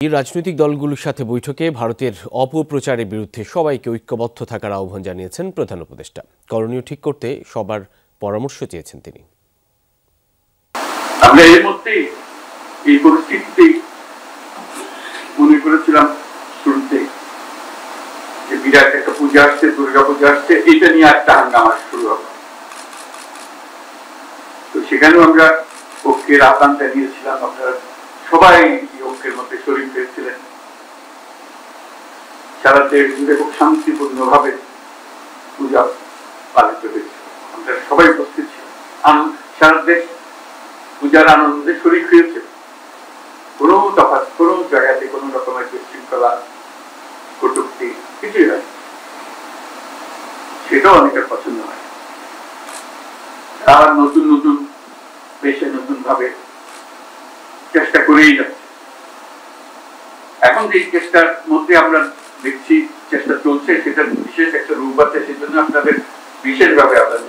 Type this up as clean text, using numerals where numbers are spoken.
এই রাজনৈতিক দলগুলোর সাথে বৈঠকে ভারতের অপপ্রচারের বিরুদ্ধে সবাইকে ঐক্যবদ্ধ থাকার আহ্বান জানিয়েছেন প্রধান উপদেষ্টা। করণীয় ঠিক করতে সবার পরামর্শ চেয়েছেন তিনি। আমরা এর মধ্যেই এই পরিস্থিতিতেই মনে করেছিলাম শুরুতে যে বিরাট একটা পূজা আসছে, দুর্গা পূজা আসছে, এটা নিয়ে একটা হাঙ্গামা শুরু হবে। তো সেখানেও আমরা ঐক্যের আহ্বান জানিয়েছিলাম। আপনারা সবাই ঐক্যের মধ্যে শরীর হয়েছিলেন। সারা দেশ জুড়ে খুব শান্তিপূর্ণ ভাবে পূজা পালিত হয়েছে। আমরা সবাই উপস্থিত ছিলাম। সারা দেশ পূজার আনন্দে শরীর হয়েছে। কোনো তফাৎ, কোনো জায়গাতে কোনো রকমের বিশৃঙ্খলা, কটূক্তি কিছুই হয়, সেটাও অনেকের পছন্দ হয়। আর নতুন নতুন দেশে নতুন ভাবে চেষ্টা করেই যাচ্ছে। এখন যে চেষ্টার মধ্যে আমরা দেখছি চেষ্টা চলছে, সেটা বিশেষ একটা রূপ আছে। সেজন্য আপনাদের বিশেষভাবে আহ্বান